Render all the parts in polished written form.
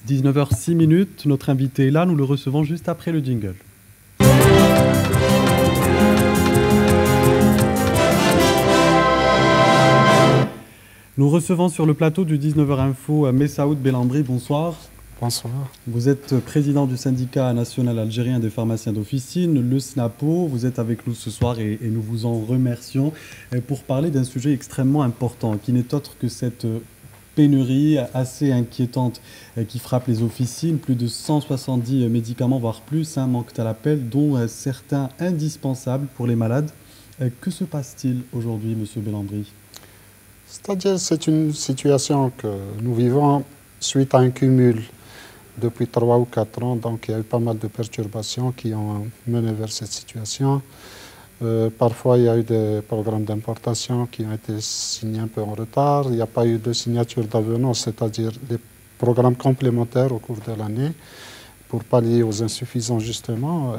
19h06, notre invité est là, nous le recevons juste après le jingle. Nous recevons sur le plateau du 19h Info Messaoud Belambri, bonsoir. Bonsoir. Vous êtes président du syndicat national algérien des pharmaciens d'officine, le SNAPO. Vous êtes avec nous ce soir et nous vous en remercions pour parler d'un sujet extrêmement important qui n'est autre que cette pénurie assez inquiétante qui frappe les officines. Plus de 170 médicaments, voire plus, manquent à l'appel, dont certains indispensables pour les malades. Que se passe-t-il aujourd'hui, monsieur Belambri? C'est-à-dire c'est une situation que nous vivons suite à un cumul depuis 3 ou 4 ans. Donc il y a eu pas mal de perturbations qui ont mené vers cette situation. Parfois il y a eu des programmes d'importation qui ont été signés un peu en retard. Il n'y a pas eu de signature d'avenant, c'est-à-dire des programmes complémentaires au cours de l'année pour pallier aux insuffisants justement.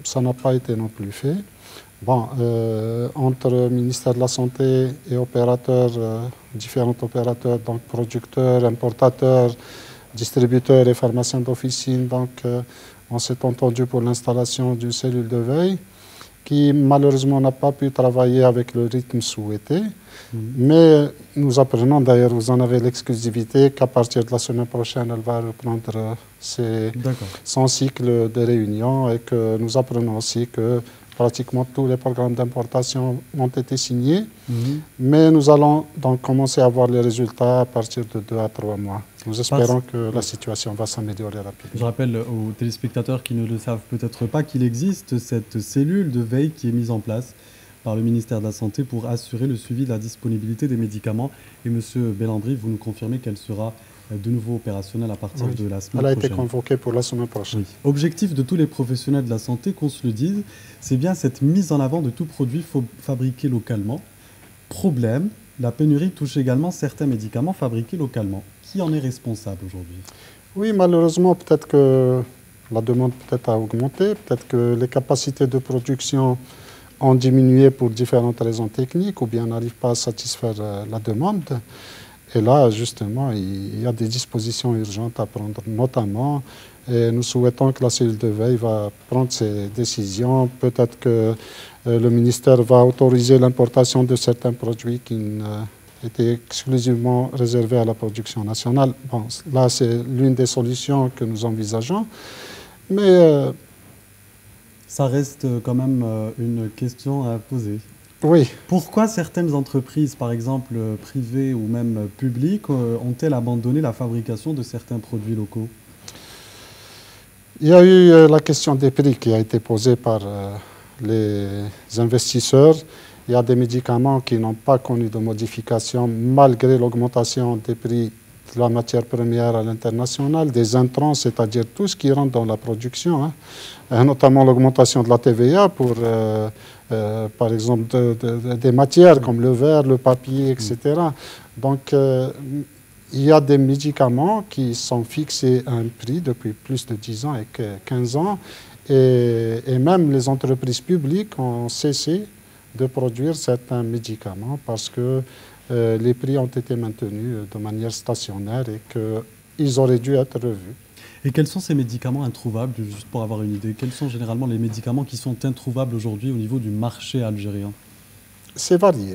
Ça n'a pas été non plus fait. Bon, entre ministère de la Santé et opérateurs, différents opérateurs, donc producteurs, importateurs, distributeurs et pharmaciens d'officine, donc on s'est entendu pour l'installation d'une cellule de veille qui malheureusement n'a pas pu travailler avec le rythme souhaité. Mais nous apprenons, d'ailleurs vous en avez l'exclusivité, qu'à partir de la semaine prochaine, elle va reprendre son cycle de réunion et que nous apprenons aussi que pratiquement tous les programmes d'importation ont été signés, mais nous allons donc commencer à voir les résultats à partir de 2 à 3 mois. Nous espérons que la situation va s'améliorer rapidement. Je rappelle aux téléspectateurs qui ne le savent peut-être pas qu'il existe cette cellule de veille qui est mise en place par le ministère de la Santé pour assurer le suivi de la disponibilité des médicaments. Et monsieur Belambri, vous nous confirmez qu'elle sera de nouveau opérationnelle à partir de la semaine prochaine. Elle a été convoquée pour la semaine prochaine. Oui. Objectif de tous les professionnels de la santé, qu'on se le dise, c'est bien cette mise en avant de tout produit fabriqué localement. Problème, la pénurie touche également certains médicaments fabriqués localement. Qui en est responsable aujourd'hui? Oui, malheureusement, peut-être que la demande a augmenté, peut-être que les capacités de production ont diminué pour différentes raisons techniques ou bien n'arrivent pas à satisfaire la demande. Et là, justement, il y a des dispositions urgentes à prendre, notamment, et nous souhaitons que la cellule de veille va prendre ses décisions. Peut-être que le ministère va autoriser l'importation de certains produits qui étaient exclusivement réservés à la production nationale. Bon, là, c'est l'une des solutions que nous envisageons. Mais ça reste quand même une question à poser. Oui. Pourquoi certaines entreprises, par exemple privées ou même publiques, ont-elles abandonné la fabrication de certains produits locaux? Il y a eu la question des prix qui a été posée par les investisseurs. Il y a des médicaments qui n'ont pas connu de modification malgré l'augmentation des prix de la matière première à l'international, des intrants, c'est-à-dire tout ce qui rentre dans la production, notamment l'augmentation de la TVA pour, par exemple, des matières comme le verre, le papier, etc. Donc, il y a des médicaments qui sont fixés à un prix depuis plus de 10 ans et 15 ans, et même les entreprises publiques ont cessé de produire certains médicaments parce que les prix ont été maintenus de manière stationnaire et qu'ils auraient dû être revus. Et quels sont ces médicaments introuvables, juste pour avoir une idée? Quels sont généralement les médicaments qui sont introuvables aujourd'hui au niveau du marché algérien? C'est varié.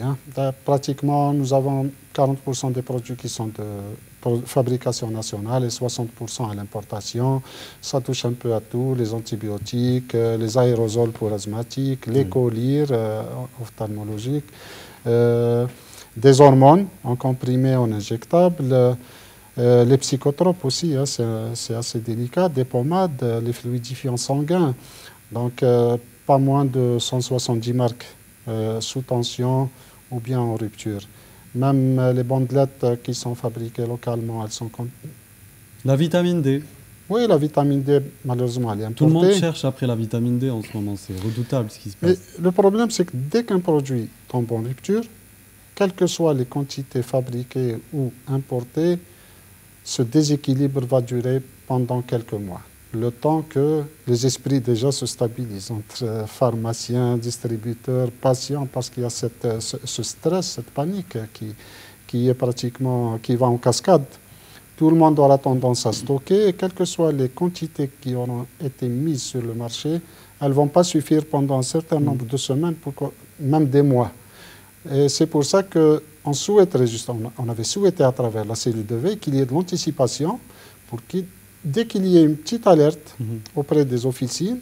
Pratiquement, nous avons 40% des produits qui sont de fabrication nationale et 60% à l'importation. Ça touche un peu à tout, les antibiotiques, les aérosols pour asthmatiques, les collyres ophtalmologiques, des hormones en comprimé, en injectable, les psychotropes aussi, c'est assez délicat, des pommades, les fluidifiants sanguins. Donc, pas moins de 170 marques sous tension ou bien en rupture. Même les bandelettes qui sont fabriquées localement, elles sont... La vitamine D. Oui, la vitamine D, malheureusement, elle est importée. Tout le monde cherche après la vitamine D en ce moment, c'est redoutable ce qui se passe. Mais le problème, c'est que dès qu'un produit tombe en rupture, quelles que soient les quantités fabriquées ou importées, ce déséquilibre va durer pendant quelques mois. Le temps que les esprits déjà se stabilisent entre pharmaciens, distributeurs, patients, parce qu'il y a ce stress, cette panique qui est pratiquement, qui va en cascade. tout le monde aura tendance à stocker, et quelles que soient les quantités qui auront été mises sur le marché, elles ne vont pas suffire pendant un certain nombre de semaines, même des mois. Et c'est pour ça qu'on souhaiterait justement, on avait souhaité à travers la cellule de veille qu'il y ait de l'anticipation pour que dès qu'il y ait une petite alerte auprès des officines,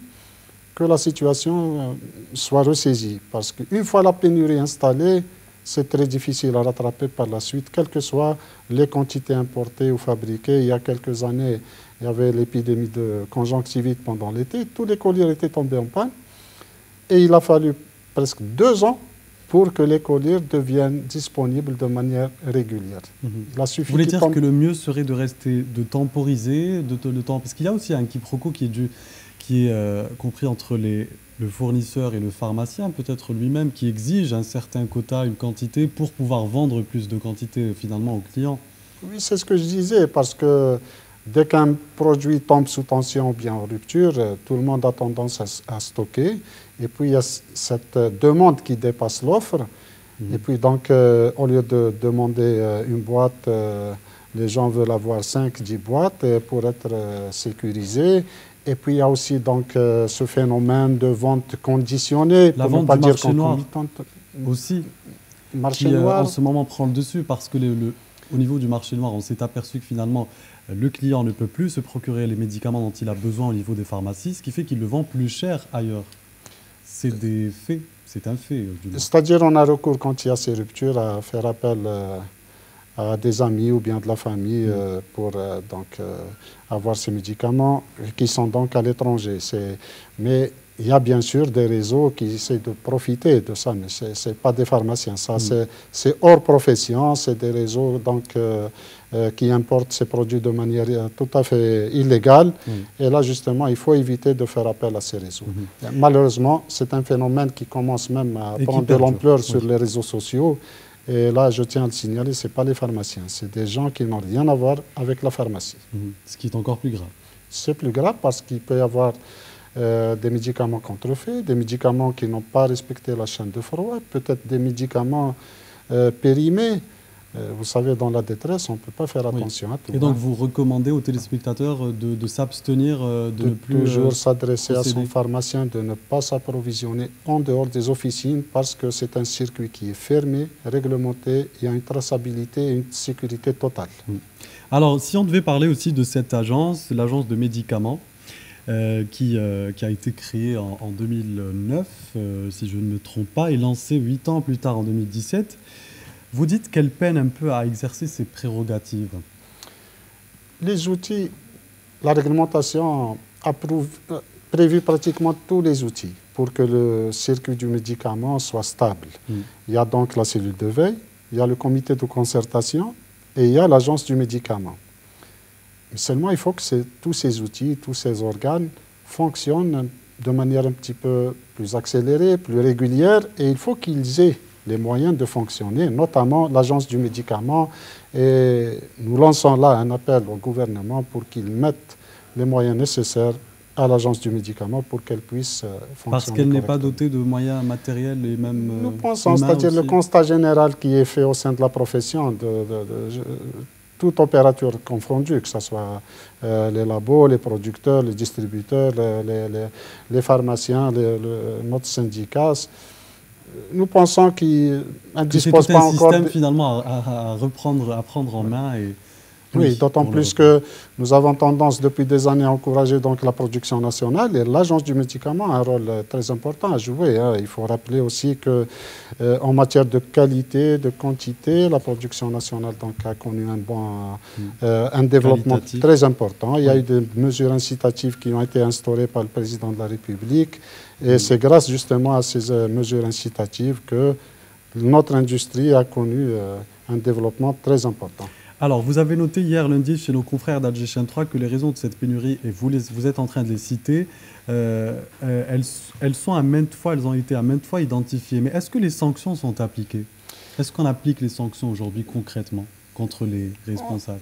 que la situation soit ressaisie. Parce qu'une fois la pénurie installée, c'est très difficile à rattraper par la suite, quelles que soient les quantités importées ou fabriquées. Il y a quelques années, il y avait l'épidémie de conjonctivite pendant l'été. Tous les colliers étaient tombés en panne. Et il a fallu presque 2 ans pour que les colliers deviennent disponibles de manière régulière. Il a suffi. Vous voulez dire que le mieux serait de rester, de temporiser, parce qu'il y a aussi un quiproquo qui est compris entre le fournisseur et le pharmacien, peut-être lui-même, qui exige un certain quota, une quantité, pour pouvoir vendre plus de quantité finalement aux clients. Oui, c'est ce que je disais, parce que dès qu'un produit tombe sous tension ou bien en rupture, tout le monde a tendance à stocker. Et puis il y a cette demande qui dépasse l'offre. Et puis donc, au lieu de demander une boîte, les gens veulent avoir 5-10 boîtes pour être sécurisés. Et puis il y a aussi donc ce phénomène de vente conditionnée, la vente du marché noir aussi, marché noir. En ce moment prend le dessus parce que au niveau du marché noir, on s'est aperçu que finalement le client ne peut plus se procurer les médicaments dont il a besoin au niveau des pharmacies, ce qui fait qu'il le vend plus cher ailleurs. C'est des faits, c'est un fait. C'est-à-dire on a recours quand il y a ces ruptures à faire appel à des amis ou bien de la famille pour avoir ces médicaments qui sont donc à l'étranger. Mais il y a bien sûr des réseaux qui essaient de profiter de ça, mais ce n'est pas des pharmaciens. Ça, c'est hors profession, c'est des réseaux donc, qui importent ces produits de manière tout à fait illégale. Et là, justement, il faut éviter de faire appel à ces réseaux. Malheureusement, c'est un phénomène qui commence même à prendre de l'ampleur sur les réseaux sociaux. Et là, je tiens à le signaler, ce n'est pas les pharmaciens, c'est des gens qui n'ont rien à voir avec la pharmacie. Ce qui est encore plus grave. C'est plus grave parce qu'il peut y avoir des médicaments contrefaits, des médicaments qui n'ont pas respecté la chaîne de froid, peut-être des médicaments périmés. Vous savez, dans la détresse, on ne peut pas faire attention à tout. Et donc, vous recommandez aux téléspectateurs de s'abstenir, de ne plus toujours s'adresser à son pharmacien, de ne pas s'approvisionner en dehors des officines parce que c'est un circuit qui est fermé, réglementé, il y a une traçabilité et une sécurité totale. Alors, si on devait parler aussi de cette agence, l'agence de médicaments, qui a été créée en 2009, si je ne me trompe pas, et lancée 8 ans plus tard en 2017, vous dites qu'elle peine un peu à exercer ses prérogatives. Les outils, la réglementation a prévu pratiquement tous les outils pour que le circuit du médicament soit stable. Il y a donc la cellule de veille, il y a le comité de concertation et il y a l'agence du médicament. Mais seulement, il faut que tous ces outils, tous ces organes fonctionnent de manière un petit peu plus accélérée, plus régulière, et il faut qu'ils aient les moyens de fonctionner, notamment l'agence du médicament. Et nous lançons là un appel au gouvernement pour qu'il mette les moyens nécessaires à l'agence du médicament pour qu'elle puisse fonctionner. Parce qu'elle n'est pas dotée de moyens matériels et même nous pensons, c'est-à-dire le constat général qui est fait au sein de la profession, toute opérateur confondu, que ce soit les labos, les producteurs, les distributeurs, les pharmaciens, notre syndicat. Nous pensons qu'il ne dispose pas encore... C'est un système finalement à prendre en main. Oui, d'autant plus que nous avons tendance depuis des années à encourager donc la production nationale et l'agence du médicament a un rôle très important à jouer. Il faut rappeler aussi qu'en matière de qualité, de quantité, la production nationale donc, a connu un développement très important. Il y a eu des mesures incitatives qui ont été instaurées par le président de la République et c'est grâce justement à ces mesures incitatives que notre industrie a connu un développement très important. Alors, vous avez noté hier lundi chez nos confrères d'Alger 3 que les raisons de cette pénurie, et vous êtes en train de les citer, elles sont à maintes fois, elles ont été à maintes fois identifiées. Mais est-ce que les sanctions sont appliquées? Est-ce qu'on applique les sanctions aujourd'hui concrètement contre les responsables?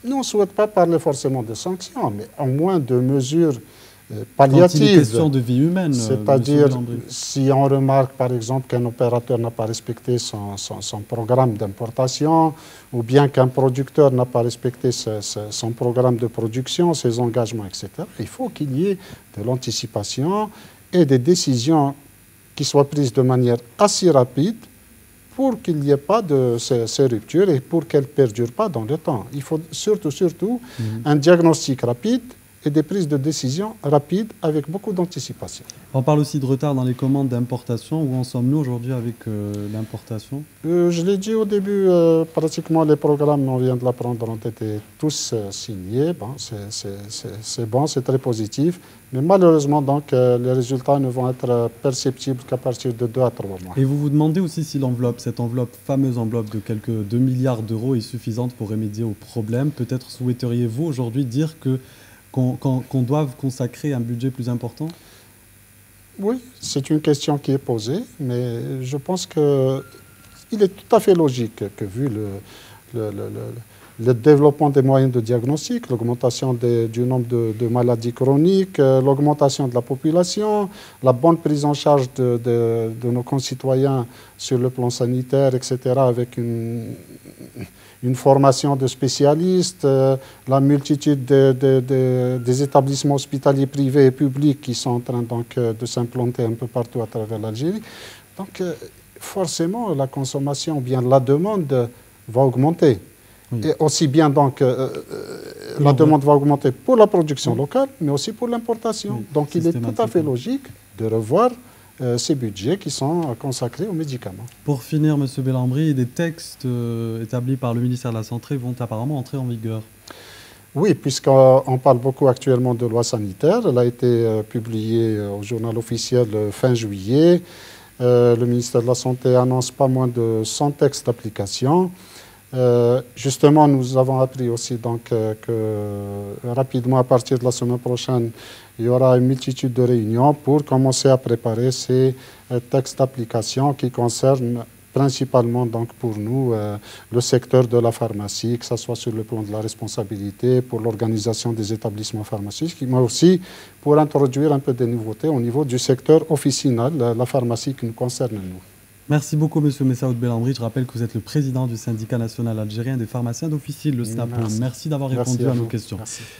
Nous, on ne souhaite pas parler forcément de sanctions, mais au moins de mesures Quand il est palliatives. question de vie humaine, C'est-à-dire, Monsieur Belambri. si on remarque par exemple qu'un opérateur n'a pas respecté son programme d'importation, ou bien qu'un producteur n'a pas respecté son programme de production, ses engagements, etc., il faut qu'il y ait de l'anticipation et des décisions qui soient prises de manière assez rapide pour qu'il n'y ait pas de ces ruptures et pour qu'elles ne perdurent pas dans le temps. Il faut surtout un diagnostic rapide et des prises de décision rapides avec beaucoup d'anticipation. On parle aussi de retard dans les commandes d'importation. Où en sommes-nous aujourd'hui avec l'importation? Je l'ai dit au début, pratiquement les programmes, on vient de l'apprendre, ont été tous signés. Bon, c'est bon, c'est très positif. Mais malheureusement, donc, les résultats ne vont être perceptibles qu'à partir de 2 à 3 mois. Et vous vous demandez aussi si cette fameuse enveloppe de quelques 2 milliards d'euros est suffisante pour remédier aux problèmes. Peut-être souhaiteriez-vous aujourd'hui dire qu'on doive consacrer un budget plus important? Oui, c'est une question qui est posée, mais je pense qu'il est tout à fait logique que vu le développement des moyens de diagnostic, l'augmentation du nombre de maladies chroniques, l'augmentation de la population, la bonne prise en charge de nos concitoyens sur le plan sanitaire, etc., avec une formation de spécialistes, la multitude des établissements hospitaliers privés et publics qui sont en train donc, de s'implanter un peu partout à travers l'Algérie. Donc forcément, la consommation, bien la demande va augmenter. Oui. Et aussi bien donc la demande va augmenter pour la production locale, mais aussi pour l'importation. Oui, donc il est tout à fait logique de revoir ces budgets qui sont consacrés aux médicaments. Pour finir, M. Belambri, des textes établis par le ministère de la Santé vont apparemment entrer en vigueur. Oui, puisqu'on parle beaucoup actuellement de loi sanitaire. Elle a été publiée au journal officiel fin juillet. Le ministère de la Santé annonce pas moins de 100 textes d'application. Justement, nous avons appris aussi donc, que rapidement, à partir de la semaine prochaine, il y aura une multitude de réunions pour commencer à préparer ces textes d'application qui concernent principalement donc, pour nous le secteur de la pharmacie, que ce soit sur le plan de la responsabilité, pour l'organisation des établissements pharmaceutiques, mais aussi pour introduire un peu de nouveautés au niveau du secteur officinal, la pharmacie qui nous concerne nous. Merci beaucoup, M. Messaoud Belambri. Je rappelle que vous êtes le président du syndicat national algérien des pharmaciens d'officine, le SNAPO. Merci d'avoir répondu à nos questions. Merci.